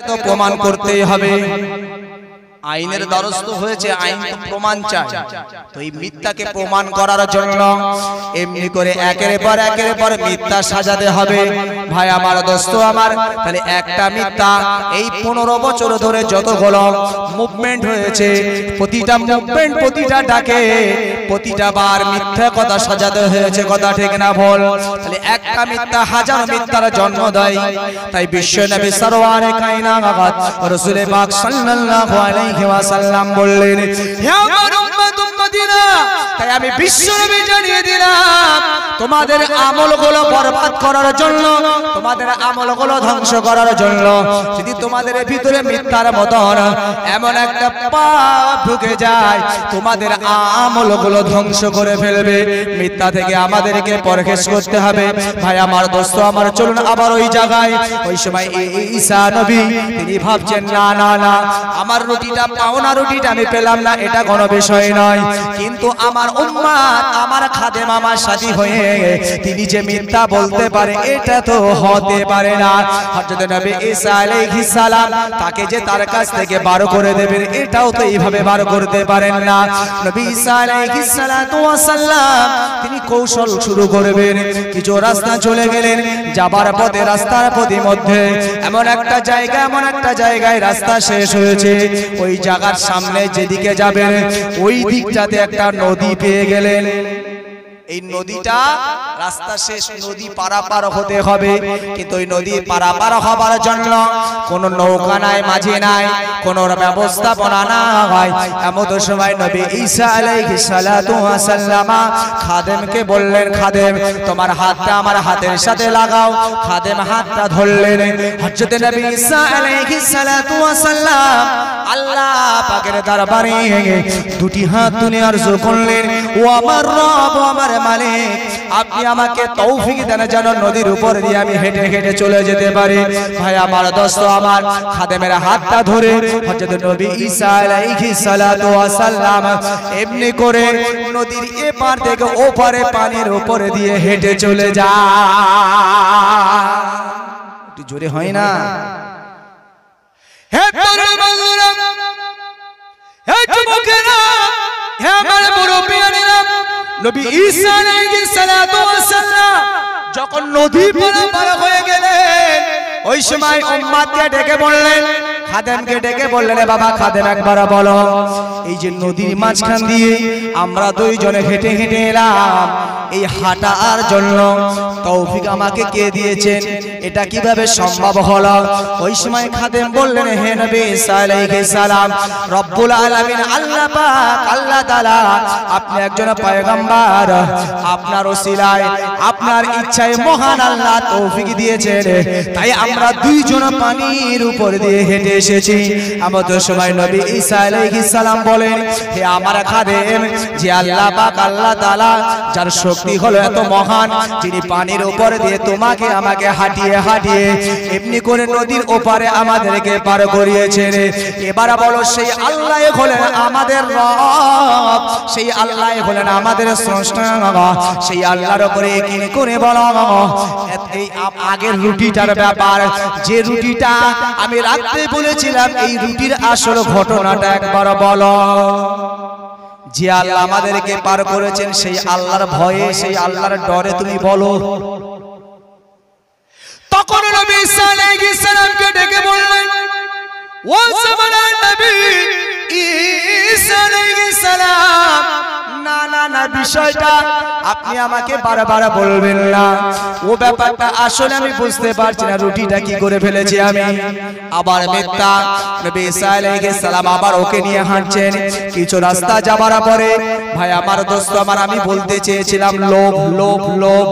তো প্রমাণ করতেই হবে। আইনের দ্বারস্থ হয়েছে, আইন তো প্রমাণ চায়। তো এই মিথ্যাকে প্রমাণ করার জন্য এমনি করে একের পর মিথ্যা সাজাতে হবে। ভাই আমার, দোস্ত আমার, তাহলে একটা মিথ্যা এই 15 বছর ধরে যতগুলো মুভমেন্ট হয়েছে, প্রতিটা মুভমেন্ট, প্রতিটা ডাকে, প্রতিটা বার মিথ্যা কথা সাজাতে হয়েছে। কথা ঠিক না বল? তাহলে একটা মিথ্যা হাজার মিথ্যার জন্ম দেয়। তাই বিশ্ব নবী সরওয়ারে কায়নাত রাসূল পাক সাল্লাল্লাহু আলাইহি ওয়াসাল্লাম বললেন, হে আমার উম্মত উম্মতিরা, তাই আমি বিশ্ব নবী জানিয়ে দিলাম, তোমাদের আমলগুলো বরবাদ করার জন্য, তোমাদের আমলগুলো ধ্বংস করার জন্য যদি তোমাদের ভিতরে মিথ্যার মতন এমন একটা পাপ ঢুকে যায়, তোমাদের আমলগুলো ধ্বংস করে ফেলবে। মিথ্যা থেকে আমাদেরকে পরহেজ করতে হবে। ভাই আমার, দোস্ত আমার, চলুন আবার ওই জায়গায়। ওই সময় ঈসা নবী তিনি ভাবছেন, না না না, আমার রুটিটা পাওনা রুটিটা আমি পেলাম না, এটা কোনো বিষয় নয়, কিন্তু আমার উম্মত, আমার খাদেম আমার সাথী হয়ে তিনি যে মিথ্যা বলতে পারে, এটা তো হতে পারে না। হযরত নবী ঈসা আলাইহিস সালাম তাকে যে তার কাছ থেকে বার করে দেবেন, এটাও তো এইভাবে বার করতে পারেন না। নবী ঈসা আলাইহিস সালাতু ওয়াস সালাম তিনি কৌশল শুরু করবেন। কিছু রাস্তা চলে গেলেন, যাবার পথে রাস্তার মধ্যে এমন একটা জায়গায় রাস্তা শেষ হয়েছে। ওই জায়গার সামনে যেদিকে যাবেন ওই দিকটাতে একটা নদী পেয়ে গেলেন। এই নদীটা রাস্তা শেষ, নদী পারাপার হতে হবে, কিন্তু ওই নদী পারাপার হবার জন্য কোন নৌকা নাই, মাঝি নাই, কোন ব্যবস্থাপনা না হয়। এমন সময় নবী ঈসা আলাইহিস সালাতু ওয়াস সালাম খাদেমকে বললেন, খাদেম তোমার হাতটা আমার হাতের সাথে লাগাও। খাদেম হাতটা ধরলেন। হযরত নবী ঈসা আলাইহিস সালাতু ওয়াস সালাম আল্লাহ পাকের দরবারে দুটি হাত তুলে আরজু করলেন, ও আমার রব, ও আমার মালিক, আপনি আমাকে তৌফিক দেন যেন নদীর উপর দিয়ে আমি হেঁটে হেঁটে চলে যেতে পারি। ভাই আমার, দোস্ত আমার, খাদেমের হাতটা ধরে হযরত নবী ঈসা আলাইহিস সালাতু ওয়াস সালাম এমনি করে নদীর এপার থেকে ওপারে পানির উপরে দিয়ে হেঁটে চলে যায়। একটু জোরে হয় না? হে তরুণ বন্ধুরা, হে যুবকেরা, হে আমার মুরব্বিয়ানেরা, নবী ঈসা আলাইহিস সালাতু ওয়াস সালাম যখন নদী পারাপার হয়ে গেলেন, ওই সময় উম্মতকে ডেকে বললেন, খাদেমকে ডেকে বললেন, বাবা খাদেম একবার বলো, এই যে নদীর মাঝখান দিয়ে আমরা দুইজনে হেঁটে হেঁটে এলাম, এই হাঁটার জন্য তৌফিক আমাকে কে দিয়েছেন? এটা কিভাবে সম্ভব হলো? ওই সময় খাদেম বললেন, হে নবী ঈসা আলাইহিস সালাম, রব্বুল আলামিন আল্লাহ পাক, আল্লাহ তাআলা আপনি একজন পয়গম্বর, আপনার ওসিলায়, আপনার ইচ্ছায় মহান আল্লাহ তৌফিক দিয়েছেন, তাই আমরা দুইজন পানির উপর দিয়ে হেঁটে এসেছি। আমাদের সময় নবী ঈসা আলাইহিস সালাম বলেন, হে আমার খাদেম, যে আল্লাহ পাক, আল্লাহ তাআলা যার শক্তি হলো এত মহান, যিনি পানির উপর দিয়ে তোমাকে আমাকে হাঁটিয়ে হাঁটিয়ে এমনি করে নদীর ওপারে আমাদেরকে পার করিয়েছেন, এবার বলো সেই আল্লাহ হলেন আমাদের রব, সেই আল্লাহ হলেন আমাদের স্রষ্টা, সেই আল্লাহর উপরে কি করে বলো এই আগের রুটিটার ব্যাপার, যে রুটিটা আমি রাতে বলেছিলাম, এই রুটির আসল ঘটনাটা একবার বলো। যে আল্লাহ আমাদেরকে পার করেছেন, সেই আল্লাহর ভয়ে, সেই আল্লাহর ডরে তুমি বলো। তখন নবী ঈসা আলাইহিস সালামকে ডেকে বললেন, ও জামানার নবী ঈসা আলাইহিস সালাম, না না না, বিষয়টা আপনি আমাকে বারবার বলবেন না, ও ব্যাপারটা আসলে আমি বুঝতে পারছি না, রুটিটা কি করে ফেলেছি আমি। আবার মিথ্যা। নবী ঈসা আলাইহিস সালাম আবার ওকে নিয়ে হাঁটছেন। কিছু রাস্তা যাবার পরে, ভাই আমার, দোস্ত আমার, আমি বলতে চেয়েছিলাম লোভ, লোভ, লোভ,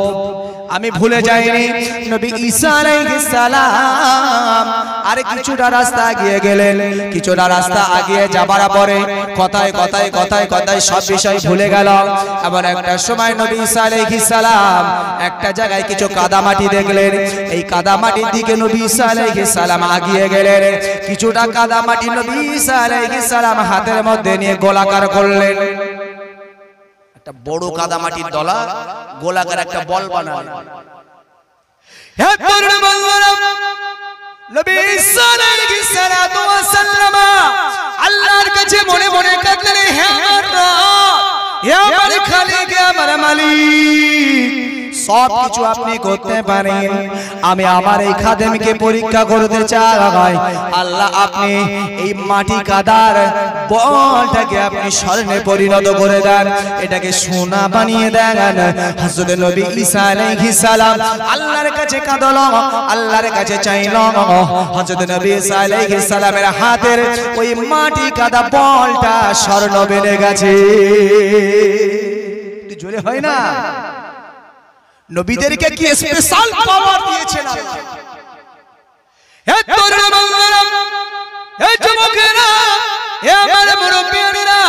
আমি ভুলে যাইনি। নবী ঈসা আলাইহিস সালাম আরে কিছুটা রাস্তা এগিয়ে গেলেন। কিছুটা রাস্তা এগিয়ে যাবার পরে কথায় কথায় কথায় কথায় সব বিষয় ভুলে গেল। এমন একটা সময় নবী ঈসা আলাইহিস সালাম একটা জায়গায় কিছু কাদামাটি দেখলেন। এই কাদামাটির দিকে নবী ঈসা আলাইহিস সালাম এগিয়ে গেলেন। কিছুটা কাদামাটি নবী ঈসা আলাইহিস সালাম হাতের মধ্যে নিয়ে গোলাকার করলেন। একটা বড় কাদামাটির দলা গোলাকার একটা বল বানালেন। হে তরুণ বন্ধুরা, নবী ঈসা আলাইহিস সালাতু ওয়াস সালাম আল্লাহর কাছে মনে মনে কাঁদলেন, হে আমার রব, হে আমার খালিক, হে আমার মালিক, সব কিছু আপনি করতে পারেন, আমি আমার এই খাদেমকে পরীক্ষা করতে চাই। আল্লাহ আপনি এই মাটি কাদার বলটাকে আপনি স্বর্ণে পরিণত করে দেন, এটাকে সোনা বানিয়ে দেন। হযরত নবী ঈসা আলাইহিস সালাম আল্লাহর কাছে কাঁদল, আল্লাহর কাছে চাইল। হযরত নবী ঈসা আলাইহিস সালামের হাতের ওই মাটি কাদা বলটা স্বর্ণ বেড়ে গেছে। জোরে হয় না? নবীদেরকে কি স্পেশাল পাওয়ার দিয়েছেন আল্লাহ। হে তরুণ বন্ধুরা, হে যুবকেরা, হে আমার মুরব্বিয়েরা,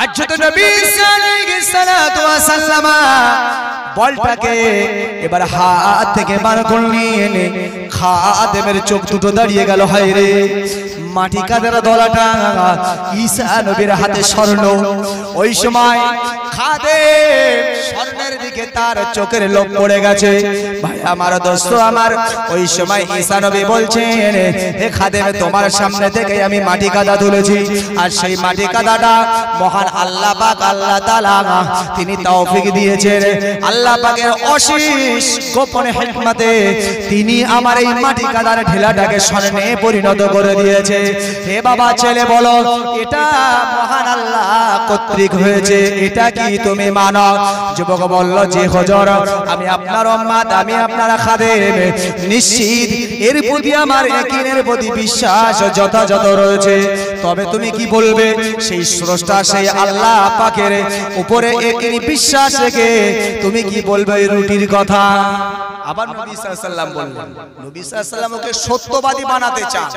হযরত নবী ঈসা আলাইহিস সালাতু ওয়াস সালাম বলটাকে এবার হাত থেকে বার করলেন। খাদেমের চোখ দুটো দাঁড়িয়ে গেল, হায় রে, মাটি কাদার দলাটা ঈসা নবীর হাতে স্বর্ণ। ওই সময় খাদেম স্বর্ণের দিকে তার চোখের লোভ পড়ে গেছে। ভাই আমার, দোস্ত আমার, ওই সময় ঈসা নবী বলছেন, হে খাদেম, তোমার সামনে থেকে আমি মাটি কাদা তুলেছি, আর সেই মাটি কাদাটা মহান আল্লাহ পাক, আল্লাহ তাআলা তিনি তৌফিক দিয়েছেন। আল্লাহ পাকের অশেষ গোপন হিকমতে তিনি আমার এই মাটি কাদার ঢেলাটাকে স্বর্ণে পরিণত করে দিয়েছে। হে বাবা, ছেলে বলো, এটা মহান আল্লাহ কর্তৃক হয়েছে, এটা কি তুমি মানো? যুবক বলল, যে হুজুর, আমি আপনার উম্মত, আমি আপনার খাদেম, নিশ্চিত এর প্রতি আমার ইয়াকিনের প্রতি বিশ্বাস যথাযথ রয়েছে। তবে তুমি কি বলবে? সেই স্রষ্টা, সেই আল্লাহ পাকের উপরে ইয়াকিনী বিশ্বাস রেখে তুমি কি বলবে এই রুটির কথা? আবার নবী সাল্লাল্লাহু আলাইহি ওয়াসাল্লাম বললেন, নবী সাল্লাল্লাহু আলাইহি ওয়াসাল্লামকে সত্যবাদী বানাতে চান,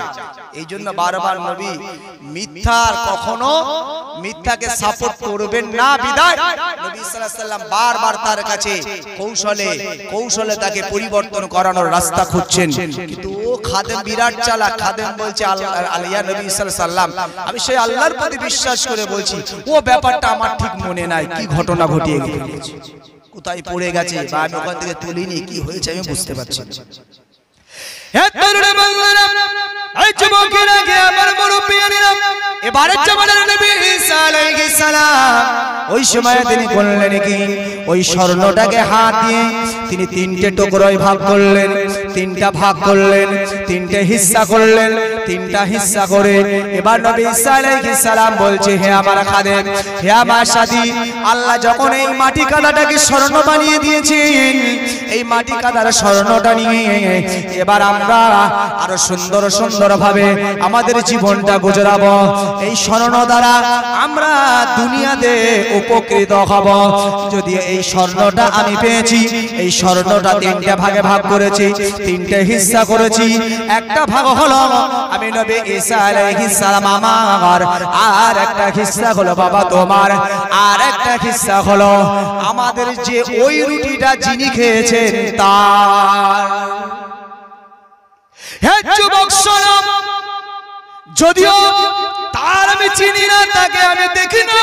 এইজন্য বারবার নবী মিথ্যার কখনো মিথ্যাকে সাপোর্ট করবেন না, বিদায় নবী সাল্লাল্লাহু আলাইহি ওয়াসাল্লাম বারবার তার কাছে কৌশলে কৌশলে তাকে পরিবর্তন করানোর রাস্তা খুঁজছেন। কিন্তু ও খাদেম বিরাট চালাক। খাদেম বলছে, আলিয়া নবী সাল্লাল্লাহু আলাইহি ওয়াসাল্লাম, আমি সেই আল্লাহর প্রতি বিশ্বাস করে বলছি, ও ব্যাপারটা আমার ঠিক মনে নাই, কি ঘটনা ঘটিয়ে গিয়েছে, কোথায় পড়ে গেছে, বা আমি ওখান থেকে তুলিনি, কি হয়েছে আমি বুঝতে পারছি না। হে তরুণ বন্ধুরা, এই যুবকেরা, কে আমার মুরব্বিয়েরা, এবারে জামানার নবী ঈসা আলাইহিস সালাম ওই সময় তিনি বললেন কি, ওই স্বর্ণটাকে হাত দিয়ে তিনি তিনটে টুকরোয় ভাগ করলেন, তিনটা ভাগ করলেন, তিনটে হিস্সা করলেন। তিনটা হিস্সা করে এবার নবী ঈসা আলাইহিস সালাম বলছে, হে আমার খাদেম, হে আমার সাথী, আল্লাহ যখন এই মাটি কাদাটাকে স্বর্ণ বানিয়ে দিয়েছেন, এই মাটি কাদার স্বর্ণটা নিয়ে এবার আমরা আরো সুন্দর সুন্দর ভাবে আমাদের জীবনটা গুজরাবো। এই স্বর্ণ দ্বারা আমরা দুনিয়াতে উপকৃত হব। যদি এই স্বর্ণটা আমি পেয়েছি, এই স্বর্ণটা তিনটা ভাগে ভাগ করেছি, তিনটে হিস্সা করেছি। একটা ভাগ হলো আমি নবী ঈসা আলাইহিস সালাম আমার, আর একটা হিস্সা হলো বাবা তোমার, আর একটা হিস্সা হলো আমাদের যে ওই রুটিটা যিনি খেয়েছেন তার। হে যুবক শোনো, যদিও তার আমি চিনি না, তাকে আমি দেখি না,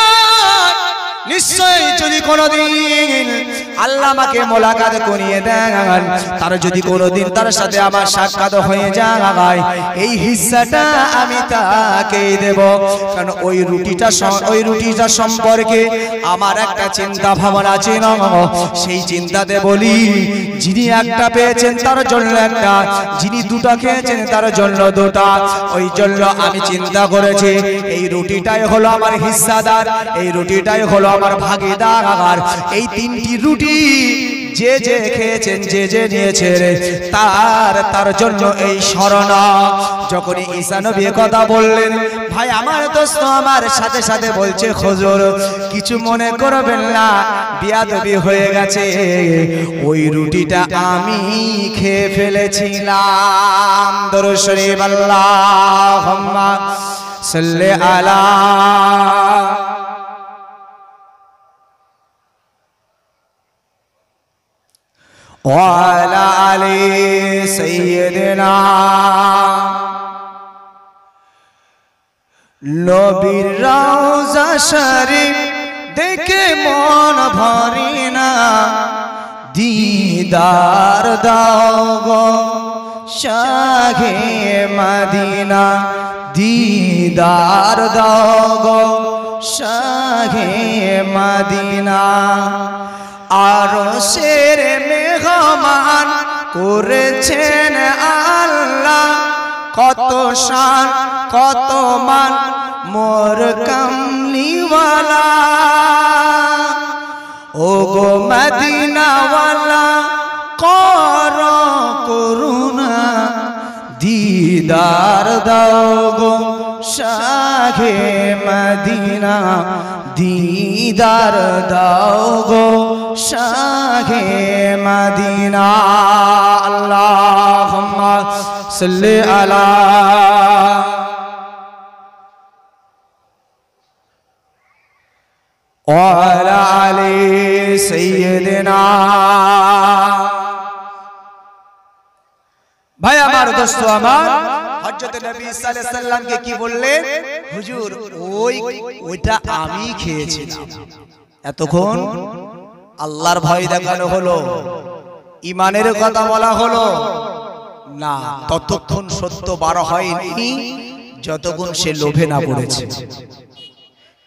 নিশ্চয়ই যদি কোনোদিন আল্লাহ আমাকে মোলাকাত করিয়ে দেন, তার যদি কোনোদিন তার সাথে আমার সাক্ষাৎ হয়ে যায়, এই হিস্সাটা আমি তাকেই দেব। কারণ ওই রুটিটা সম্পর্কে আমার একটা চিন্তা ভাবনা আছে না, সেই চিন্তাতে বলি, যিনি একটা পেয়েছেন তার জন্য একটা, যিনি দুটো খেয়েছেন তার জন্য দুটা। ওই জন্য আমি চিন্তা করেছি, এই রুটিটাই হলো আমার হিস্সাদার, এই রুটিটাই হলো আমার ভাগীদার। এই তিনটি রুটি যে যে খেয়েছেন, যে যে নিয়েছেন, তার জন্য এই স্মরণ। যখন ঈসা নবী কথা বললেন, ভাই আমার দোস্ত আমার সাথে সাথে বলছে, হুজুর কিছু মনে করবেন না, বিয়াদবি হয়ে গেছে, ওই রুটিটা আমি খেয়ে ফেলেছিলাম। দরুদ শরীফ আল্লাহুম্মা সাল্লি আলা ওয়ালা আলি সাইয়্যিদিনা। নবীর রওজা শরীফ দেখে মন ভরে না, দিদার দাও গো শাহে মদিনা দিদার দাও গো শাহে মদিনা আরশের মেহমান করেছেন আল্লাহ কত শান কত মান মোর কামলিওয়ালা ও গো মদিনাওয়ালা কর করুণা দিদার দাও গো শাহে মদিনা দিদার দাও গো শাহে মদিনা আল্লাহুম্মা সাল্লি আলা ওয়ালা আলি সাইয়্যিদিনা ভাই আমার দোস্ত আমার হযরত নবী সাল্লাল্লাহু আলাইহি সাল্লামকে কি বললেন হুজুর ওইটা আমি খেয়েছিলাম এতক্ষণ আল্লাহর ভয় দেখানো হলো ঈমানের কথা বলা হলো না ততক্ষণ সত্য বার হয়নি যতক্ষণ সে লোভে না পড়েছে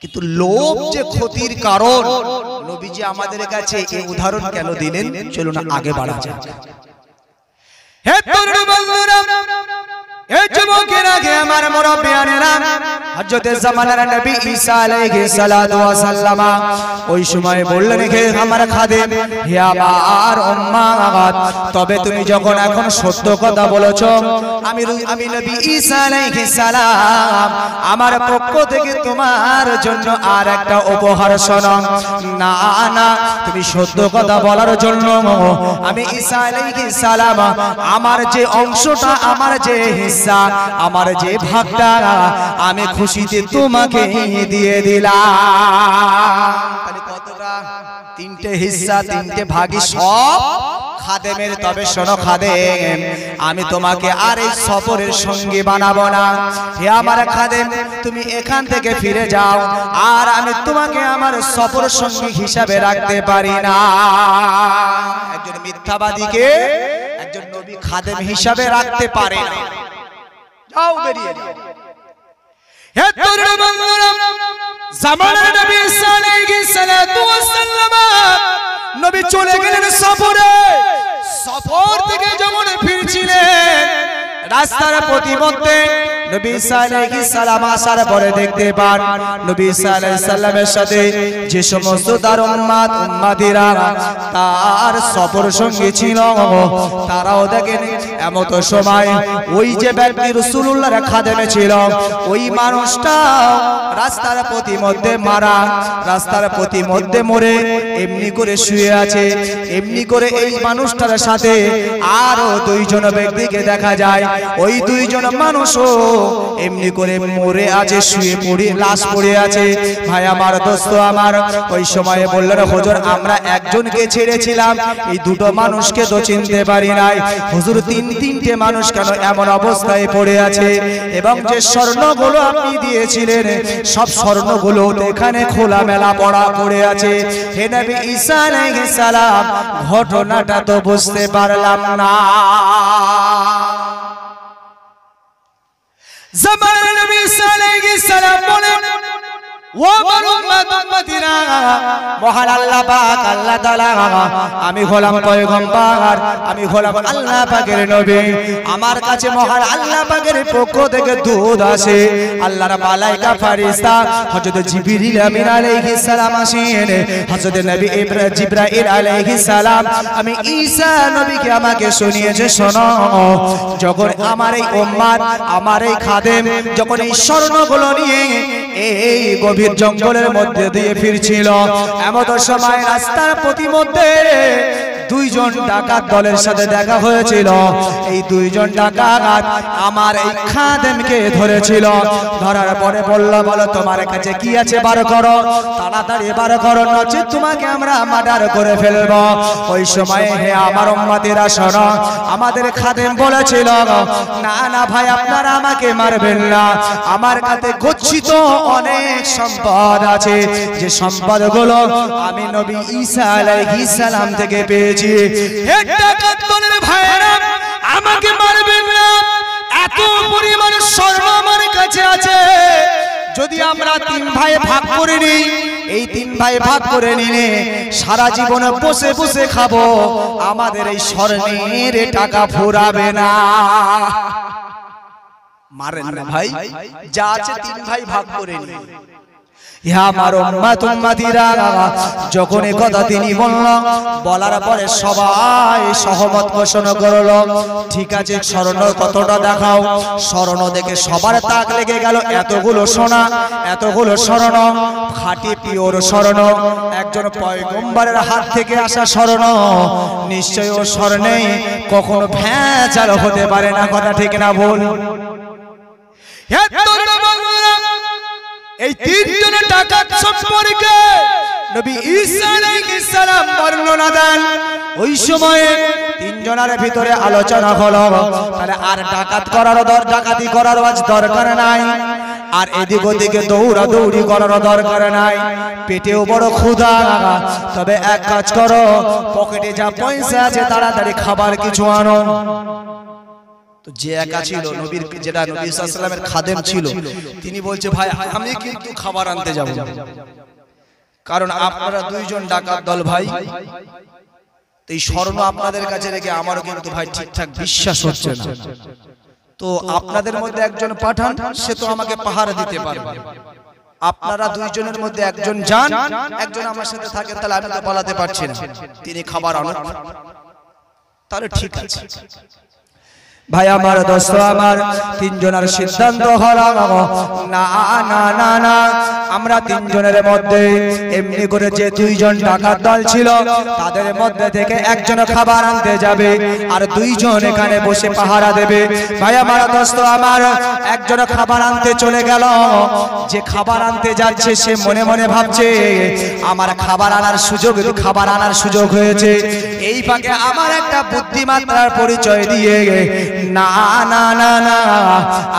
কিন্তু লোভ যে ক্ষতির কারণ নবীজি আমাদের কাছে এই উদাহরণ কেন দিলেন চলুন আগে বাড়া যাক হে তরুণ বন্ধুরা হে যুবকেরা হে আমার মুরব্বিয়ানেরা হযরত জামানার নবী ঈসা আলাইহিস সালাতু ওয়াস সালাম ওই সময় বললেন হে আমার খাদেম হে আমার উম্মাত তবে তুমি যখন এখন সত্য কথা বলেছো আমি নবী ঈসা আলাইহিস সালাম আমার পক্ষ থেকে তোমার জন্য আর একটা উপহার শোনো না না তুমি সত্য কথা বলার জন্য আমি ঈসা আলাইহিস সালাম আমার যে অংশটা আমার যে হিস্সা আমার যে ভাগটা আমি খুশিতে তোমাকে দিয়ে দিলাম তাহলে কতটা তিনটে হিস্সা তিনটে ভাগই সব খাদেমের তবে শোনো খাদেম আমি তোমাকে আর এই সফরের সঙ্গী বানাবো না হে আমার খাদেম তুমি এখান থেকে ফিরে যাও আর আমি তোমাকে আমার সফর সঙ্গী হিসাবে রাখতে পারি না একজন মিথ্যাবাদীকে একজন নবী খাদেম হিসাবে রাখতে পারে না যাও বেরিয়ে যাও হে তরুণ বন্ধুরা জামানার নবী সাল্লাল্লাহু আলাইহি ওয়াসাল্লাম নবী চলে গেলেন সফরে সফর থেকে যখন ফিরছিলেন রাস্তার প্রতিমধ্যে নবী সাল্লাল্লাহু সাল্লাম আসার পরে দেখতে পান নবী সাল্লাল্লাহু সাল্লামের সাথে যে সমস্ত তার উম্মাদিরা তার সফর সঙ্গী ছিল তারাও দেখেন এমত সময় ওই যে ব্যক্তি রাসূলুল্লাহর খাদেমে ছিল ওই মানুষটা রাস্তার প্রতিমধ্যে মারা রাস্তার প্রতিমধ্যে মরে এমনি করে শুয়ে আছে এমনি করে এই মানুষটার সাথে আরো দুইজন ব্যক্তিকে দেখা যায় ওই দুইজন মানুষও এমনি করে মরে আছে শুয়ে পড়ে লাশ পড়ে আছে ভাই আমার দোস্ত আমার ওই সময়ে বললেন হুজুর আমরা একজনকে ছেড়েছিলাম এই দুটো মানুষকে তো চিনতে পারি নাই হুজুর তিনটে মানুষ কেন এমন অবস্থায় পড়ে আছে এবং যে স্বর্ণগুলো আপনি দিয়েছিলেন সব স্বর্ণগুলো এখানে খোলামেলা পড়ে আছে হে নবী ঈসা আলাইহিস সালাম ঘটনাটা তো বুঝতে পারলাম না জামানার নবী সাল্লাল্লাহু আলাইহি সাল্লাম বলেন ও আমার উম্মতিরা মহান আল্লাহ পাক আল্লাহ তাআলা আমি হলাম পয়গম্বর আমি হলাম আল্লাহ পাকের নবী আমার কাছে মহান আল্লাহ পাকের পক্ষ থেকে দূত আসে আল্লাহর মালায়েকা ফেরেশতা হযরত জিবরিল আমিন আলাইহিস সালাম আসেন হযরত নবী জিবরাইল আলাইহিস সালাম আমি ঈসা নবীকে আমাকে শুনিয়েছে শোনো যখন আমার এই উম্মত আমার এই খাদেম যখন এই স্বর্ণগুলো নিয়ে এই গভীর জঙ্গলের মধ্যে দিয়ে ফিরছিল এমত সময় রাস্তার প্রতিমধ্যে দুইজন ডাকাত দলের সাথে দেখা হয়েছিল এই দুইজন ডাকাত আমার এই খাদেমকে ধরেছিল ধরার পরে বললো বলো তোমার কাছে কি আছে বার করো তাড়াতাড়ি বার করো নচেৎ তোমাকে আমরা মার্ডার করে ফেলবো ওই সময় হে আমার উম্মতেরা শোনো আমাদের খাদেম বলেছিল না না ভাই আপনারা আমাকে মারবেন না আমার কাছে গচ্ছিত অনেক সম্পদ আছে যে সম্পদগুলো আমি নবী ঈসা আলাইহিস সালাম থেকে পেয়েছি হে ডাকাত দলের ভাইরা আমাকে মারবেন না, এত পরিমাণ স্বর্ণ আমার কাছে আছে, যদি আমরা 3 ভাই ভাগ করে নিই, এই 3 ভাই ভাগ করে নিলে সারা জীবন বসে বসে খাবো, আমাদের এই স্বর্ণের টাকা ফুরাবে না। মারেন না ভাই, যা আছে 3 ভাই ভাগ করে নিই। আমার উম্মত উম্মতিরা যখন এই কথা তিনি বললেন, বলার পরে সবাই সহমত পোষণ করলো। ঠিক আছে, স্বর্ণ কতটা দেখাও। স্বর্ণ দেখে সবার তাক লেগে গেল, এতগুলো সোনা, এতগুলো স্বর্ণ, খাঁটি পিওর স্বর্ণ, একজন পয়গম্বরের হাত থেকে আসা স্বর্ণ, নিশ্চয়ই ও স্বর্ণেই কখনো ভেজাল হতে পারে না। কথা ঠিক না ভুল? এই 3 জনের ডাকাত সম্পর্কে নবী ঈসা আলাইহিস সালাম বর্ণনা দেন। ওই সময়ে 3 জনের ভিতরে আলোচনা হলো, তাহলে আর ডাকাত করার ডাকাতি করার আজ দরকার নাই, আর এদিক ওদিকে দৌড়াদৌড়ি করার দরকার নাই। পেটেও বড় ক্ষুধা, তবে এক কাজ করো, পকেটে যা পয়সা আছে তাড়াতাড়ি খাবার কিছু আনো। যে একা ছিল নবীর, যেটা নবী সাল্লাল্লাহু আলাইহি ওয়াসাল্লামের খাদেম ছিল, তিনি বলছে ভাই আমি কিন্তু খাবার আনতে যাব, কারণ আপনারা 2 জন ডাকাত দল ভাই, এই স্বর্ণ আপনাদের কাছে রেখে আমারও কিন্তু ভাই ঠিকঠাক বিশ্বাস হচ্ছে না, তো আপনাদের মধ্যে একজন পাঠান, সে তো আমাকে পাহারা দিতে পারবে। আপনারা 2 জনের মধ্যে একজন যান, একজন আমার সাথে থাকেন, তাহলে আমি তো পালাতে পারছি না, তিনি খাবার আনুন। তাহলে ঠিক আছে ভাই আমার, দোস্ত আমার, 3 জনের সিদ্ধান্ত হলো না না না না, আমরা 3 জনের মধ্যে এমনি করে যে 2 জন ডাকাত দল ছিল তাদের মধ্যে থেকে একজন খাবার আনতে যাবে, আর 2 জন এখানে বসে পাহারা দেবে। ভাই আমার, দোস্ত আমার, একজন খাবার আনতে চলে গেল। যে খাবার আনতে যাচ্ছে সে মনে মনে ভাবছে আমার খাবার আনার সুযোগ হয়েছে, এই ফাঁকে আমার একটা বুদ্ধিমাত্রার পরিচয় দিয়ে, না না না না,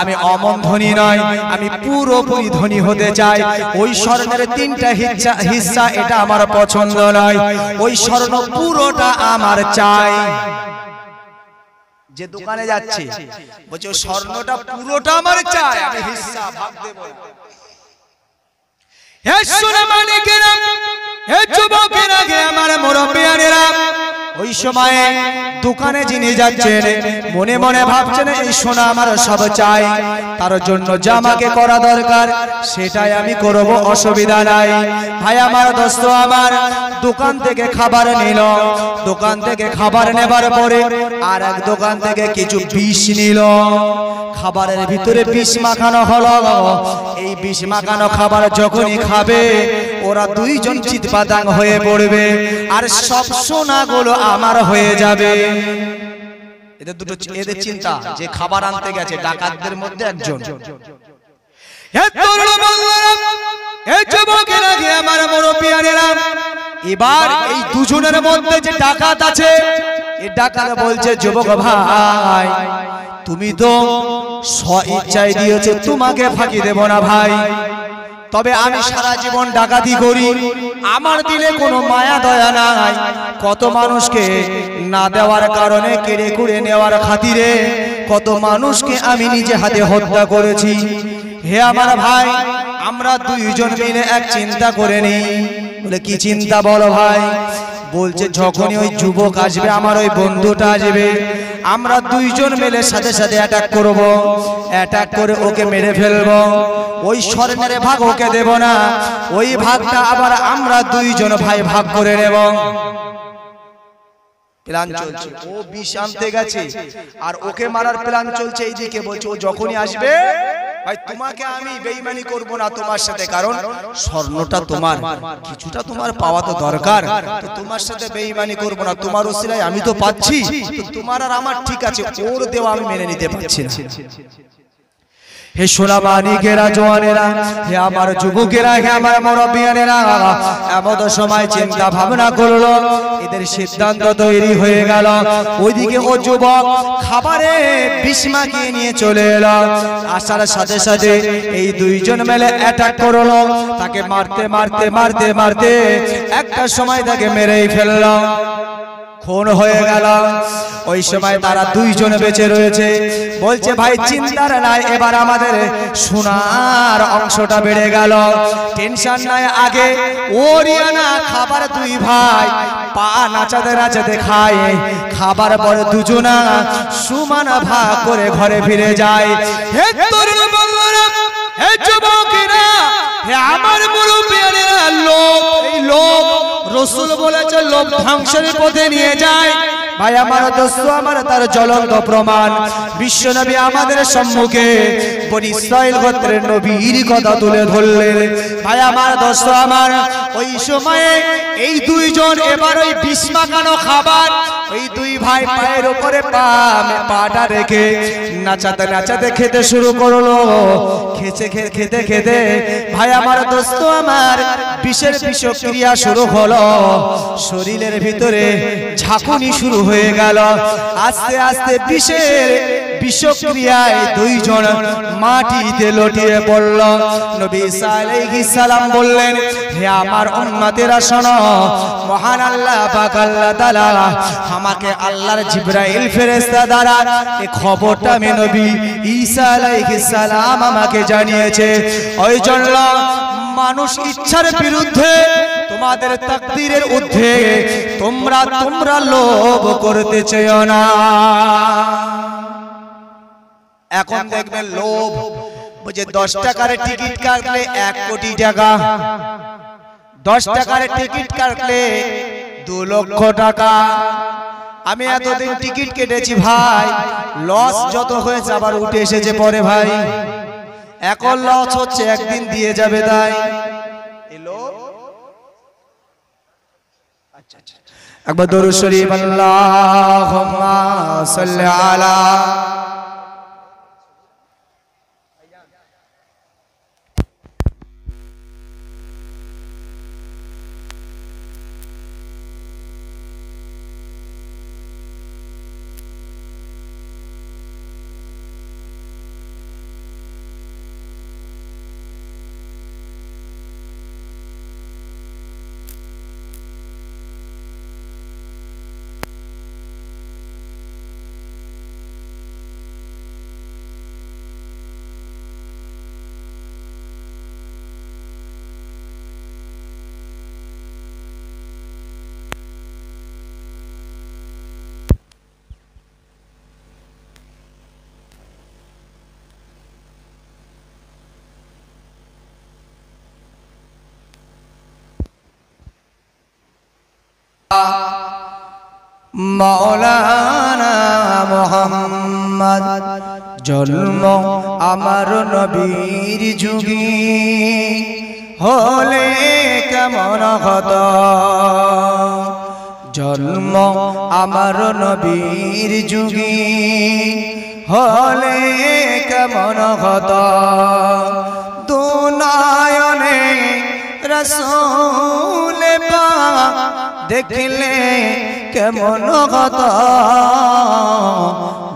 আমি অমন ধনী নয়, আমি পুরোপুরি ধনী হতে চাই। ওই স্বর্ণের 3টা হিস্সা এটা আমার পছন্দ নয়, ওই স্বর্ণ পুরোটা আমার চাই। যে দোকানে যাচ্ছে বলছে ওই স্বর্ণটা পুরোটা আমার চাই, আমি হিস্সা ভাগ দেব। হে সোনা মানিকেরা, হে যুবকেরা, হে আমার মুরব্বিয়ানেরা, ওই সময়ে দোকানে যিনি যাচ্ছেন মনে মনে ভাবছেন এই সোনা আমার সব চাই, তার জন্য যা আমাকে করা দরকার সেটাই আমি করব, অসুবিধা নাই। ভাই আমার, দোস্ত আমার, দোকান থেকে খাবার নিল, দোকান থেকে খাবার নেবার পরে আর এক দোকান থেকে কিছু বিষ নিল, খাবারের ভিতরে বিষ মাখানো হলো। এই বিষ মাখানো খাবার যখনই খাবে ওরা 2 জন চিৎপাতাং হয়ে পড়বে, আর সব সোনাগুলো আমার হয়ে যাবে। এদের চিন্তা যে খাবার আনতে গেছে ডাকাতদের মধ্যে একজন। এবার এই 2 জনের মধ্যে যে ডাকাত আছে, এই ডাকাত বলছে যুবক ভাই তুমি তো স্ব-ইচ্ছায় দিয়েছো, তোমাকে ফাঁকি দেব না ভাই, তবে আমি সারা জীবন ডাকাতি করি, আমার দিলে কোনো মায়া দয়া নাই, কত মানুষকে না দেওয়ার কারণে কেড়ে কুড়ে নেওয়ার খাতিরে কত মানুষকে আমি নিজে হাতে হত্যা করেছি। হে আমার ভাই, আমরা 2 জন মিলে এক চিন্তা করে নিই। বলে কি চিন্তা বলো ভাই? বলছে যখনই ওই যুবক আসবে, আমার ওই বন্ধুটা আসবে, আমরা 2 জন মিলে সাথে সাথে অ্যাটাক করব, অ্যাটাক করে ওকে মেরে ফেলবো। ওই স্বর্ণের ভাগ ওকে দেব না, ওই ভাগটা আবার আমরা 2 জন ভাই ভাগ করে নেব। প্ল্যান চলছে, ও বিষ আনতে গেছে আর ওকে মারার প্ল্যান চলছে এইদিকে। বলছে ও যখনই আসবে ভাই তোমাকে আমি বেঈমানি করব না তোমার সাথে, কারণ স্বর্ণটা তোমার, কিছুটা তোমার পাওয়া তো দরকার, তো তোমার সাথে বেঈমানি করব না, তোমার ওসিলায় আমি তো পাচ্ছি, তো তোমার আর আমার ঠিক আছে, ওর দেওয়া আমি মেনে নিতে পারছি না। হে সোনা মানিকেরা, জওয়ানেরা, হে আমার যুবকেরা, হে আমার মুরব্বিয়ানেরা, এমন সময় চিন্তা ভাবনা করলো, এদের সিদ্ধান্ত তৈরি হয়ে গেল। ওইদিকে ও যুবক খাবারে বিষ মাখিয়ে নিয়ে চলে এলো, আসার সাথে সাথে এই 2 জন মিলে অ্যাটাক করলো, তাকে মারতে মারতে মারতে মারতে একটা সময় তাকে মেরেই ফেললো। খুন হয়ে গেল। ওই সময় তারা দুইজন বেঁচে রয়েছে। বলছে ভাই চিন্তার নাই, এবার আমাদের সোনার অংশটা বেড়ে গেল, টেনশন নাই। আগে ওরিয়ানা খাবার দুই ভাই পা নাচাতে নাচাতে খায়, খাবার পরে দুজনা সমান ভাগ করে ঘরে ফিরে যায়। হে তরুণ বন্ধুরা, হে যুবকেরা, হে আমার মুরব্বিয়ারা, লোভ, এই লোভ রাসূল বলেছে লোভ ধ্বংসের পথে নিয়ে যায়। ভাই আমার দোস্ত আমার তার জ্বলন্ত প্রমাণ বিশ্বনবী আমাদের সম্মুখে বনি ইসরাইল গোত্রের নবীর কথা তুলে ধরলেন। ভাই আমার দোস্ত আমার, ওই সময়ে এই দুইজন এবার ওই বিষ মাখানো খাবার ওই দুই ভাই পায়ের উপরে পাটা রেখে নাচাতে নাচাতে খেতে শুরু করলো। খেতে খেতে ভাই আমার দোস্ত আমার বিষের বিষক্রিয়া শুরু হলো, শরীরের ভিতরে ঝাঁকুনি শুরু হয়ে গেল। আস্তে আস্তে বিষের বিষক্রিয়ায় দুইজন মাটিতে লটিয়ে পড়ল। নবী ঈসা আলাইহিস সালাম বললেন, হে আমার উম্মতেরা শোনো, মহান আল্লাহ পাক আল্লাহ তাআলা আমাকে আল্লাহর জিবরাইল ফেরেশতা দ্বারা এই খবরটা আমি নবী ঈসা আলাইহিস সালাম আমাকে জানিয়েছে। ওই জন্য মানুষ ইচ্ছার বিরুদ্ধে, তোমাদের তাকদীরের ঊর্ধ্বে তোমরা লোভ করতে চেও না। এখন দেখবেন লোভ বুঝে 10 টাকার টিকিট কাটলে 1 কোটি টাকা, 10 টাকার টিকিট কাটলে 2 লক্ষ টাকা। আমি এতদিন টিকিট কেটেছি ভাই, লস যত হয়েছে আবার উঠে এসেছে পরে ভাই, এখন লস হচ্ছে একদিন দিয়ে যাবে তাই এলো। একবার দরুদ শরীফ আল্লাহুম্মা সাল্লি আলা মাওলানা মুহাম্মদ। জন্ম আমার নবীর যুগে হলে কেমন হতো, জন্ম আমার নবীর যুগে হলে কেমন হতো, দুনয়নে রাসূল পাক দেখলে কেমন হতো,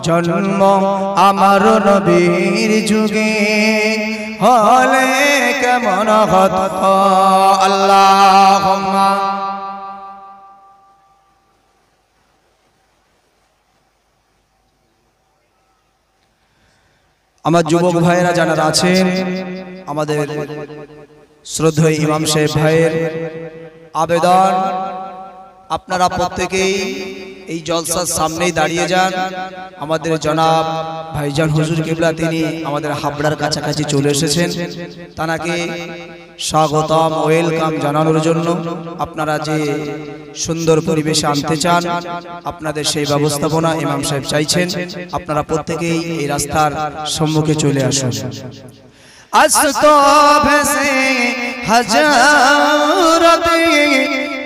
জন্ম আমার নবীর যুগে হলে কেমন হতো। আল্লাহুম্মা আমার যুবক ভাইয়েরা যারা আছেন, আমাদের শ্রদ্ধেয় ইমাম সাহেব ভাইয়ের আবেদন, আপনারা প্রত্যেকেই এই জলসার সামনেই দাঁড়িয়ে যান। আমাদের জনাব ভাইজান হুজুর কিবলা তিনি আমাদের হাবড়ার কাছাকাছি চলে এসেছেন, তাকে স্বাগতম ওয়েলকাম জানানোর জন্য আপনারা যে সুন্দর পরিবেশে আনতে চান, আপনাদের সেই ব্যবস্থাপনা ইমাম সাহেব চাইছেন। আপনারা প্রত্যেকেই এই রাস্তার সম্মুখে চলে আসুন।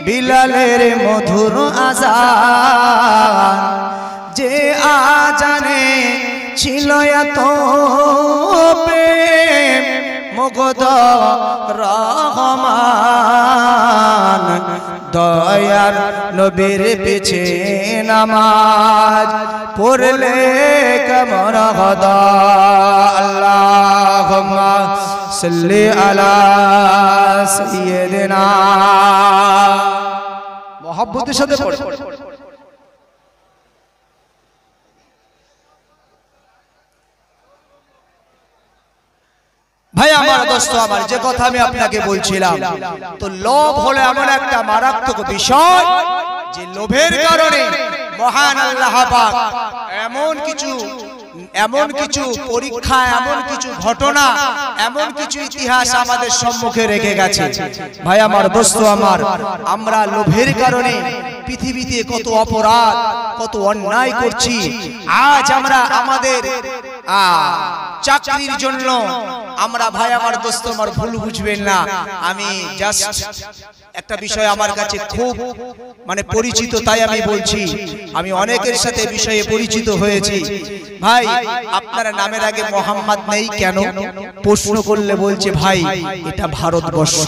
বিলালের মধুর আজান, যে আজানে ছিল এত প্রেম মুগ্ধ রহমান, দয়ার নবীর পিছে নামাজ পড়লে কেমন হতো। আল্লাহুম্মা সাল্লি আলা সাইয়্যিদিনা, মহব্বতের সাথে পড়ে ভাই আমার দোস্ত আমার, যে কথা আমি আপনাকে বলছিলাম, তো লোভ হলো এমন একটা মারাত্মক বিষয় যে লোভের কারণে মহান আল্লাহ পাক এমন কিছু পরীক্ষা, এমন কিছু ঘটনা, এমন কিছু ইতিহাস আমাদের সম্মুখে রেখে গেছে। ভাই আমার দোস্ত আমার, আমরা লোভের কারণে পৃথিবীতে কত অপরাধ, কত অন্যায় করছি। আজ আমরা আমাদের চাকরির জন্য আমরা, ভাই আমার দোস্ত আমার, ভুল বুঝবেন না, আমি জাস্ট একটা বিষয় আমার কাছে খুব পরিচিত, তাই আমি বলছি। আমি অনেকের সাথে বিষয়ে পরিচিত হয়েছি। ভাই, আপনার নামের আগে মোহাম্মদ নেই কেন প্রশ্ন করলে বলছে, ভাই এটা ভারতবর্ষ,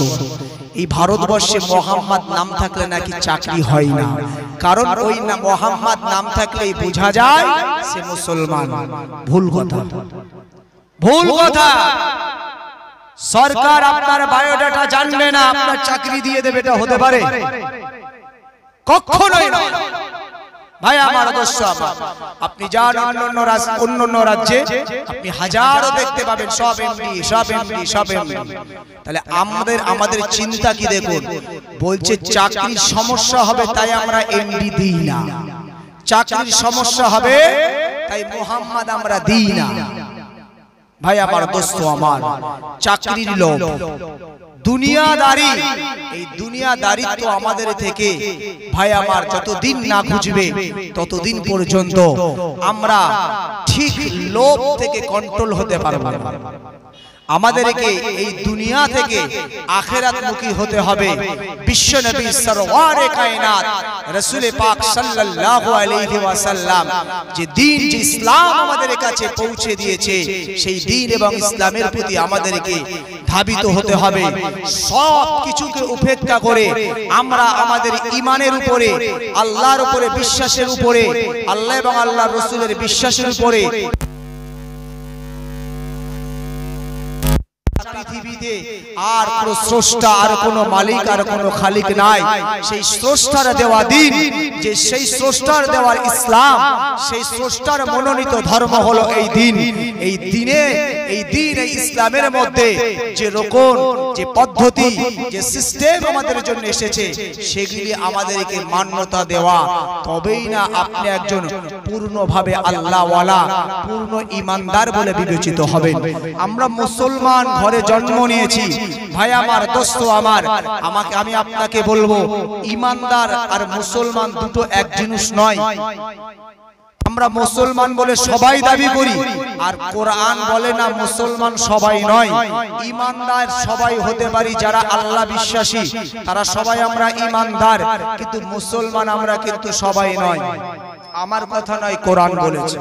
এই ভারতবর্ষে মোহাম্মদ নাম থাকলে নাকি চাকরি হয় না, কারণ ওই না মোহাম্মদ নাম থাকলেই বোঝা যায় সে মুসলমান। ভুল কথা, ভুল কথা। সরকার আপনার বায়োডাটা জানবে না, আপনার চাকরি দিয়ে দেবে, এটা হতে পারে? কখনোই নয়। ভাই আমার দোস্ত আমার, আপনি যান অন্য রাজ্যে, আপনি হাজারো দেখতে পাবেন সব এমডি, সব এমডি, সব এমডি। তাহলে আমাদের চিন্তা কি দেখুন, বলছে চাকরির সমস্যা হবে তাই আমরা এমডি দিই না, চাকরির সমস্যা হবে তাই মোহাম্মদ আমরা দিই না। ভাই আমার দোস্ত আমার, চাকরির লোভ, দুনিয়াদারি, এই দুনিয়াদারিত্ব আমাদের থেকে ভাই আমার যতদিন না খুঁজবে ততদিন পর্যন্ত আমরা ঠিক লোভ থেকে কন্ট্রোল হতে পারবো না। আমাদেরকে এই দুনিয়া থেকে আখিরাতমুখী হতে হবে। বিশ্ব নবী সরওয়ারে কায়নাত রাসূল পাক সাল্লাল্লাহু আলাইহি ওয়াসাল্লাম যে দ্বীন, যে ইসলাম আমাদের কাছে পৌঁছে দিয়েছে, সেই দ্বীন এবং ইসলামের প্রতি আমাদেরকে ধাবিত হতে হবে। সব কিছুকে উপেক্ষা করে আমরা আমাদের ঈমানের উপরে, আল্লাহর উপরে বিশ্বাসের উপরে, আল্লাহ এবং আল্লাহর রাসূলের বিশ্বাসের উপরে, পৃথিবীতে আর কোন স্রষ্টা, আর কোন মালিক, আর কোন খালিক নাই। সেই স্রষ্টার দেওয়া দ্বীন, যে সেই স্রষ্টার দেওয়া ইসলাম, সেই স্রষ্টার মনোনীত ধর্ম হলো এই দ্বীন। এই দ্বীনে, এই দ্বীন, এই ইসলামের মধ্যে যে রকম, যে পদ্ধতি, যে সিস্টেম আমাদের জন্য এসেছে, সেগুলি আমাদেরকে মান্যতা দেওয়া, তবেই না আপনি একজন পূর্ণভাবে আল্লাহওয়ালা, পূর্ণ ঈমানদার বলে বিবেচিত হবেন। আমরা মুসলমান ঘরে জন্ম নিয়েছি। ভাই আমার দোস্ত আমার, আমি আপনাকে বলবো, ঈমানদার আর মুসলমান দুটো এক জিনিস নয়। আমরা মুসলমান বলে সবাই দাবি করি, আর কোরআন বলে না মুসলমান সবাই নয়। ঈমানদার সবাই হতে পারি, যারা আল্লাহ বিশ্বাসী তারা সবাই আমরা ঈমানদার, কিন্তু মুসলমান আমরা কিন্তু সবাই নয়। আমার কথা নয়, কোরআন বলেছে।